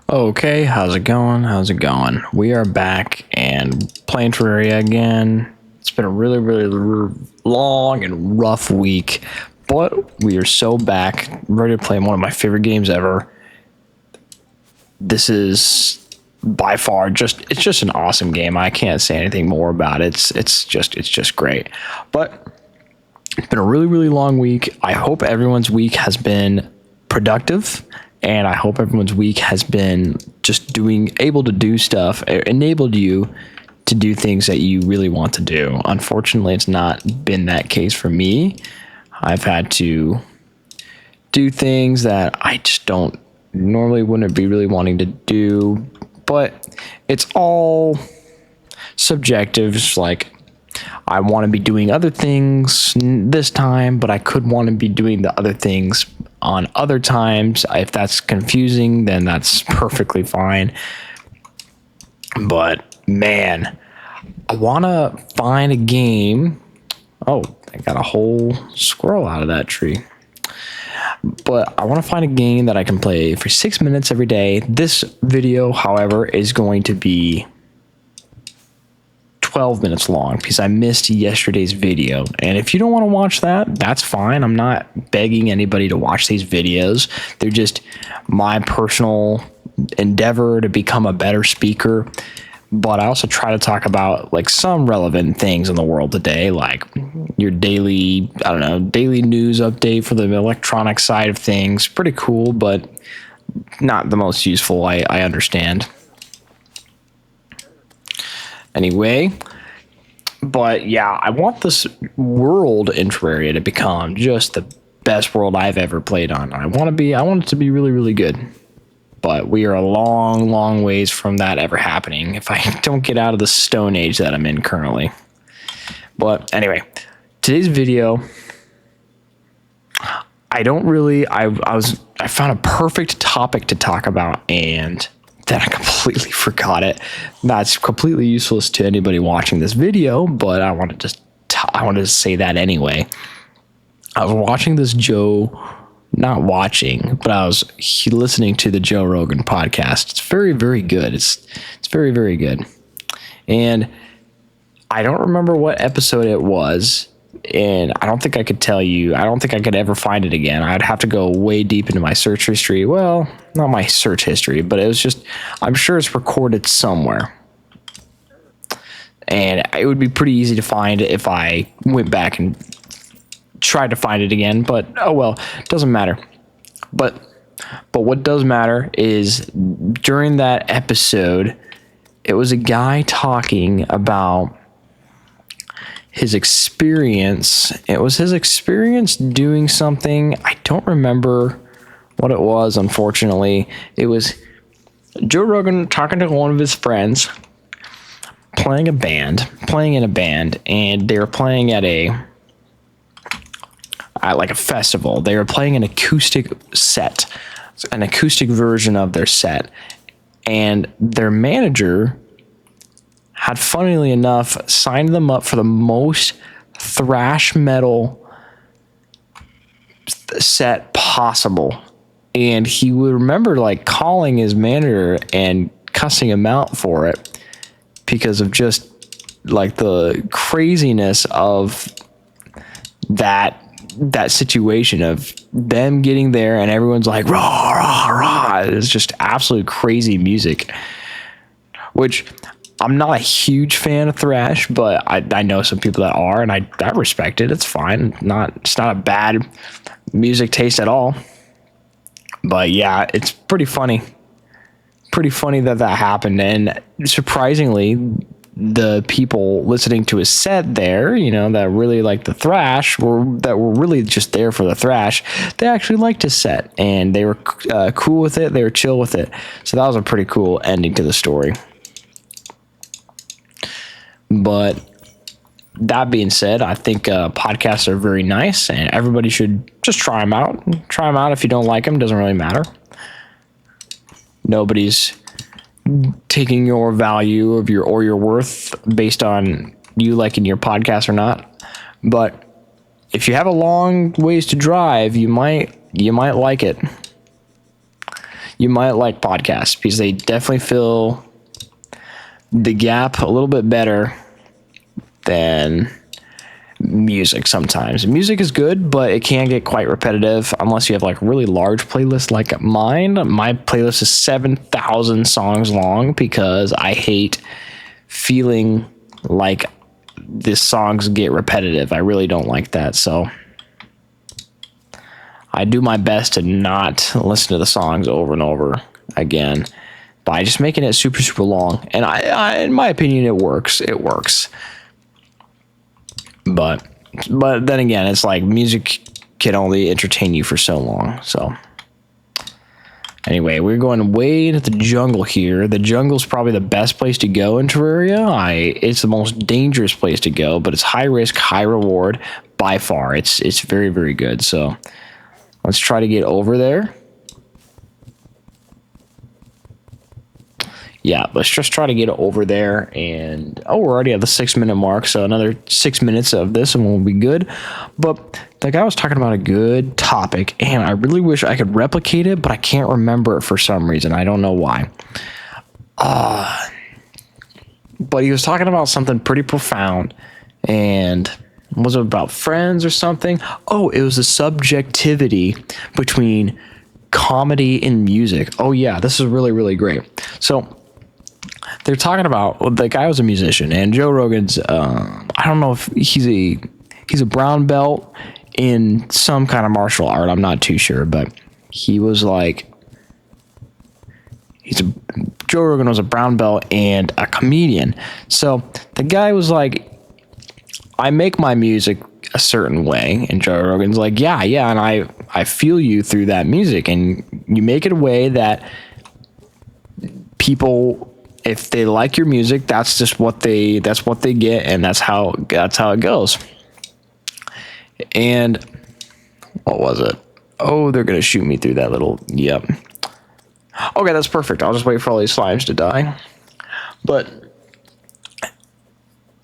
Okay, how's it going? How's it going? We are back and playing Terraria again. It's been a really long and rough week, but we are so back, ready to play one of my favorite games ever. This is by far it's just an awesome game. I can't say anything more about it. It's just great. But it's been a really long week. I hope everyone's week has been productive, and I hope everyone's week has been just able to do stuff, enabled you to do things that you really want to do. Unfortunately, it's not been that case for me. I've had to do things that I just don't normally wouldn't be really wanting to do, but it's all subjective. It's like I want to be doing other things this time, but I could want to be doing the other things on other times. If that's confusing, then that's perfectly fine. But man, I want to find a game. Oh, I got a whole squirrel out of that tree. But I want to find a game that I can play for 6 minutes every day. This video, however, is going to be 12 minutes long because I missed yesterday's video. And if you don't want to watch that, that's fine. I'm not begging anybody to watch these videos. They're just my personal endeavor to become a better speaker. But I also try to talk about like some relevant things in the world today, like your daily news update for the electronic side of things. Pretty cool, but not the most useful, I understand. Anyway, but yeah, I want this world in Terraria to become just the best world I've ever played on. I want it to be really good. But we are a long ways from that ever happening if I don't get out of the stone age that I'm in currently. But anyway, today's video, I found a perfect topic to talk about, and then I completely forgot it. That's completely useless to anybody watching this video, but I wanted to say that anyway. I was watching this not watching, but I was listening to the Joe Rogan podcast. It's very good. It's very good. And I don't remember what episode it was, and I don't think I could tell you. I don't think I could ever find it again. I'd have to go way deep into my search history. Well, not my search history, but it was just, I'm sure it's recorded somewhere. And it would be pretty easy to find if I went back and tried to find it again, but oh well, doesn't matter. But what does matter is during that episode, it was a guy talking about his experience. It was his experience doing something. I don't remember what it was, unfortunately. It was Joe Rogan talking to one of his friends, playing in a band, and they were playing at like a festival. They were playing an acoustic set, an acoustic version of their set, and their manager had, funnily enough, signed them up for the most thrash metal set possible. And he would remember like calling his manager and cussing him out for it because of just like the craziness of that situation of them getting there and everyone's like rah rah rah. It's just absolute crazy music, which I'm not a huge fan of thrash, but I know some people that are, and I respect it. It's fine. It's not a bad music taste at all. But yeah, it's pretty funny that happened. And surprisingly, the people listening to his set there, that really liked the thrash, that were really just there for the thrash, they actually liked his set, and they were cool with it. They were chill with it. So that was a pretty cool ending to the story. But that being said, I think podcasts are very nice, and everybody should just try them out. Try them out. If you don't like them, doesn't really matter. Nobody's taking your value of your worth based on you liking your podcast or not. But if you have a long ways to drive, you might like it. you might like podcasts because they definitely fill the gap a little bit better than music sometimes. Music is good, but it can get quite repetitive unless you have like really large playlists like mine. My playlist is 7,000 songs long because I hate feeling like the songs get repetitive. I really don't like that. So I do my best to not listen to the songs over and over again by just making it super, super long. And I in my opinion, it works. It works. But then again, it's like music can only entertain you for so long. So anyway, we're going way into the jungle here. The jungle's probably the best place to go in Terraria. It's the most dangerous place to go, but it's high risk, high reward by far. It's very, very good. So let's try to get over there. Yeah, let's just try to get over there. And we're already at the 6-minute mark, so another 6 minutes of this and we'll be good. But the guy was talking about a good topic, and I really wish I could replicate it, but I can't remember it for some reason. I don't know why. But he was talking about something pretty profound, and was it about friends or something? Oh, it was the subjectivity between comedy and music. Oh yeah, this is really, really great. So they're talking about, well, the guy was a musician, and Joe Rogan's I don't know if he's a brown belt in some kind of martial art. I'm not too sure, but he was like, Joe Rogan was a brown belt and a comedian. So the guy was like, I make my music a certain way, and Joe Rogan's like, yeah, and I feel you through that music, and you make it a way that people, if they like your music, that's what they get, and that's how it goes. And what was it? Oh, they're gonna shoot me through that little, yep. Okay, that's perfect. I'll just wait for all these slimes to die. But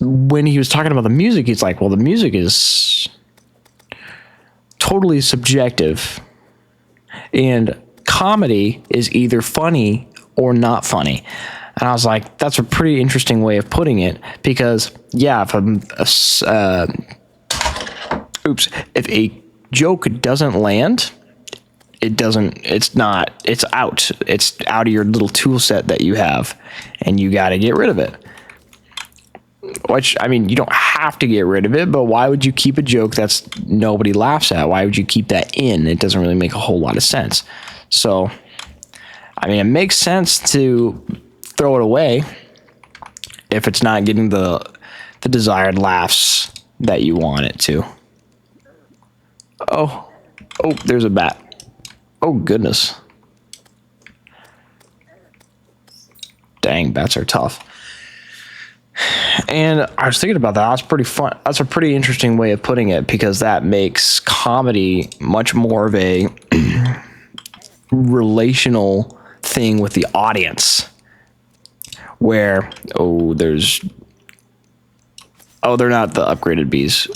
when he was talking about the music, he's like, well, the music is totally subjective, and comedy is either funny or not funny. And I was like, that's a pretty interesting way of putting it, because yeah, if a joke doesn't land, it's out of your little tool set that you have, and you got to get rid of it. Which, I mean, you don't have to get rid of it, but why would you keep a joke that's nobody laughs at? Why would you keep that in? It doesn't really make a whole lot of sense. So, I mean, it makes sense to throw it away if it's not getting the desired laughs that you want it to. Oh, there's a bat. Oh, goodness. Dang, bats are tough. And I was thinking about that. That's pretty fun. That's a pretty interesting way of putting it, because that makes comedy much more of a relational thing with the audience. Where, they're not the upgraded bees.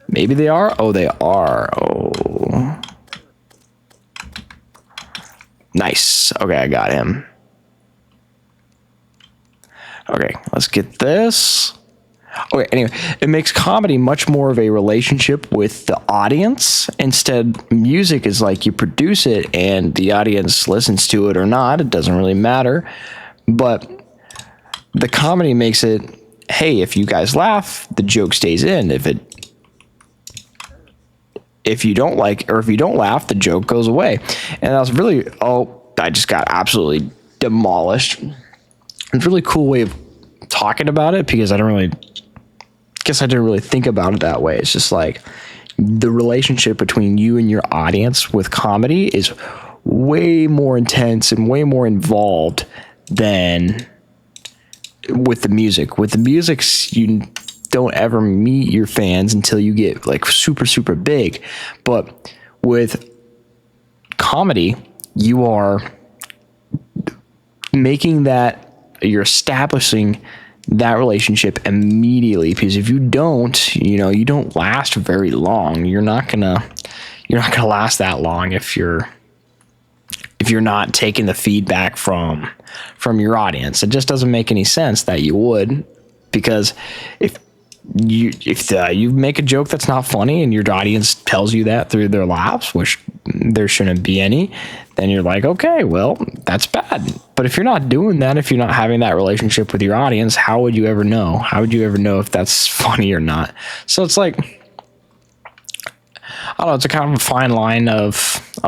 Maybe they are? Oh, they are. Oh. Nice. Okay, I got him. Okay, let's get this. Okay, anyway, it makes comedy much more of a relationship with the audience. Instead, music is like you produce it and the audience listens to it or not. It doesn't really matter. But the comedy makes it, hey, if you guys laugh, the joke stays in. If you don't like, or if you don't laugh, the joke goes away. And I was really, I just got absolutely demolished. It's a really cool way of talking about it, because I didn't really think about it that way. It's just like the relationship between you and your audience with comedy is way more intense and way more involved than with the music. With the music, you don't ever meet your fans until you get like super, super big. But with comedy, you are making that, you're establishing that relationship immediately, because if you don't, you don't last very long. You're not gonna last that long if you're if you're not taking the feedback from your audience. It just doesn't make any sense that you would, because if you make a joke that's not funny and your audience tells you that through their laughs, which there shouldn't be any, then you're like, okay, well, that's bad. But if you're not doing that, if you're not having that relationship with your audience, how would you ever know? How would you ever know if that's funny or not? So it's like, I don't know, it's a kind of a fine line of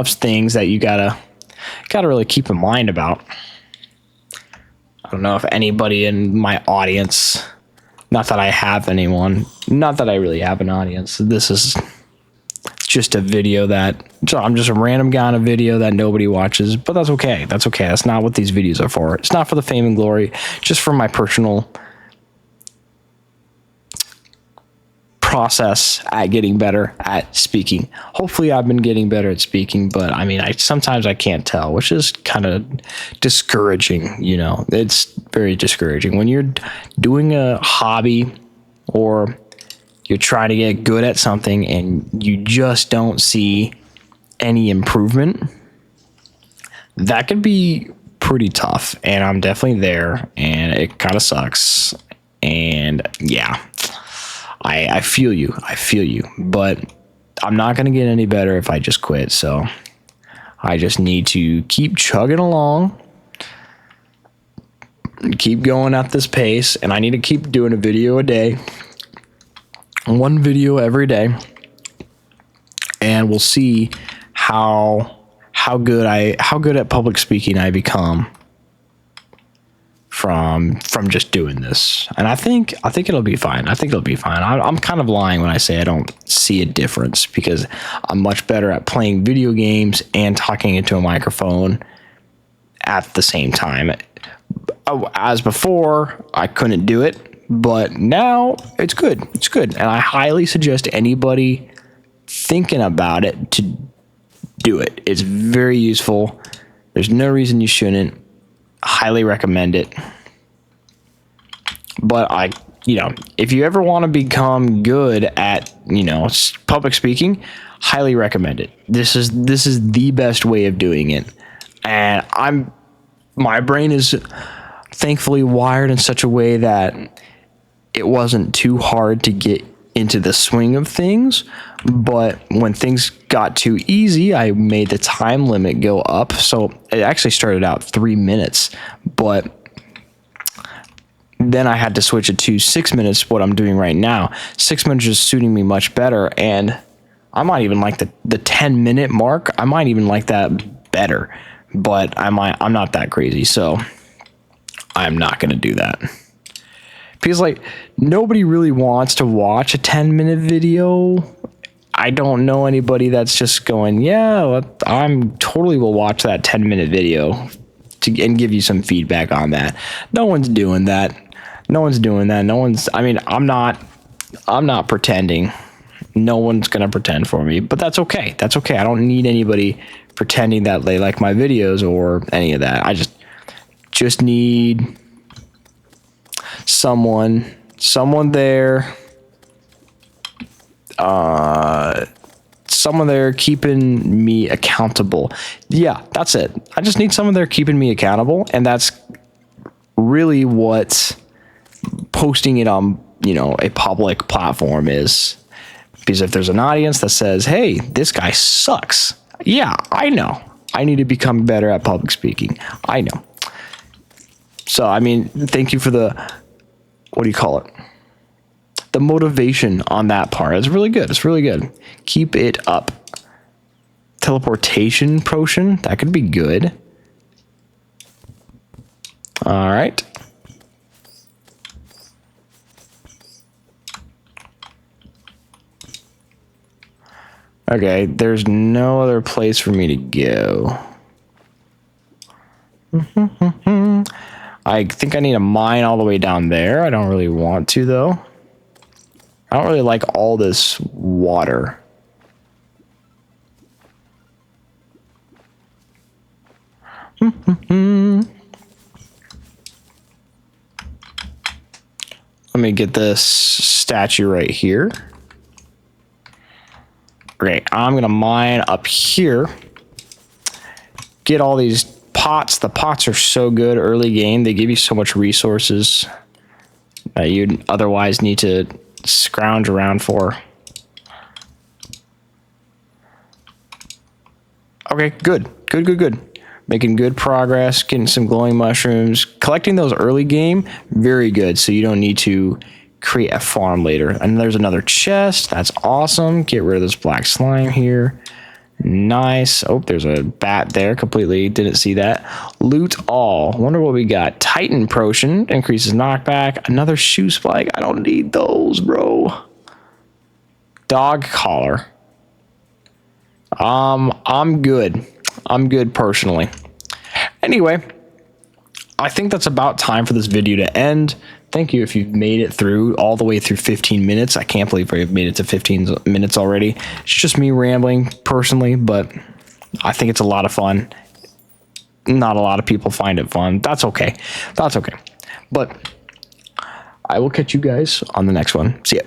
things that you gotta really keep in mind about. I don't know if anybody in my audience, not that I have anyone, not that I really have an audience. This is just a video so I'm just a random guy on a video that nobody watches, but that's okay. That's okay. That's not what these videos are for. It's not for the fame and glory, just for my personal process at getting better at speaking. Hopefully I've been getting better at speaking, but I mean, sometimes I can't tell, which is kind of discouraging. You know, it's very discouraging when you're doing a hobby or you're trying to get good at something and you just don't see any improvement. That could be pretty tough, and I'm definitely there, and it kind of sucks. And yeah, I feel you. I feel you. But I'm not going to get any better if I just quit. So I just need to keep chugging along, keep going at this pace, and I need to keep doing a video a day, one video every day, and we'll see how good at public speaking I become from just doing this. And I think it'll be fine. I think it'll be fine. I'm kind of lying when I say I don't see a difference, because I'm much better at playing video games and talking into a microphone at the same time. As before, I couldn't do it, but now it's good. It's good. And I highly suggest anybody thinking about it to do it. It's very useful. There's no reason you shouldn't. Highly recommend it. But if you ever want to become good at, public speaking, highly recommend it. This is the best way of doing it. And my brain is thankfully wired in such a way that it wasn't too hard to get into the swing of things. But when things got too easy, I made the time limit go up. So it actually started out 3 minutes, but then I had to switch it to 6 minutes, what I'm doing right now. 6 minutes is suiting me much better. And I might even like the 10-minute mark. I might even like that better, but I'm not that crazy. So I'm not going to do that. Because nobody really wants to watch a 10-minute video. I don't know anybody that's just going, yeah, I'm totally will watch that 10-minute video and give you some feedback on that. No one's doing that. I'm not pretending. No one's going to pretend for me, but that's okay. That's okay. I don't need anybody pretending that they like my videos or any of that. I just need someone there, someone there keeping me accountable. Yeah, that's it. I just need someone there keeping me accountable, and that's really what posting it on, a public platform is. Because if there's an audience that says, hey, this guy sucks, yeah, I know, I need to become better at public speaking, I know. So thank you for the the motivation on that part. It's really good. It's really good. Keep it up. Teleportation potion, that could be good. All right. Okay, there's no other place for me to go. I think I need a mine all the way down there. I don't really want to, though. I don't really like all this water. Let me get this statue right here. Great. I'm going to mine up here. get all these pots. The pots are so good early game. They give you so much resources that you'd otherwise need to scrounge around for. Okay, good. Making good progress, getting some glowing mushrooms. Collecting those early game, very good. So you don't need to create a farm later. And there's another chest. That's awesome. Get rid of this black slime here. Nice. Oh, there's a bat there. Completely didn't see that. Loot all. Wonder what we got. Titan potion increases knockback. Another shoe spike. I don't need those, bro. Dog collar. I'm good. I'm good personally. Anyway, I think that's about time for this video to end. Thank you if you've made it through all the way through 15 minutes. I can't believe we've made it to 15 minutes already. It's just me rambling personally, but I think it's a lot of fun. Not a lot of people find it fun. That's okay. That's okay. But I will catch you guys on the next one. See ya.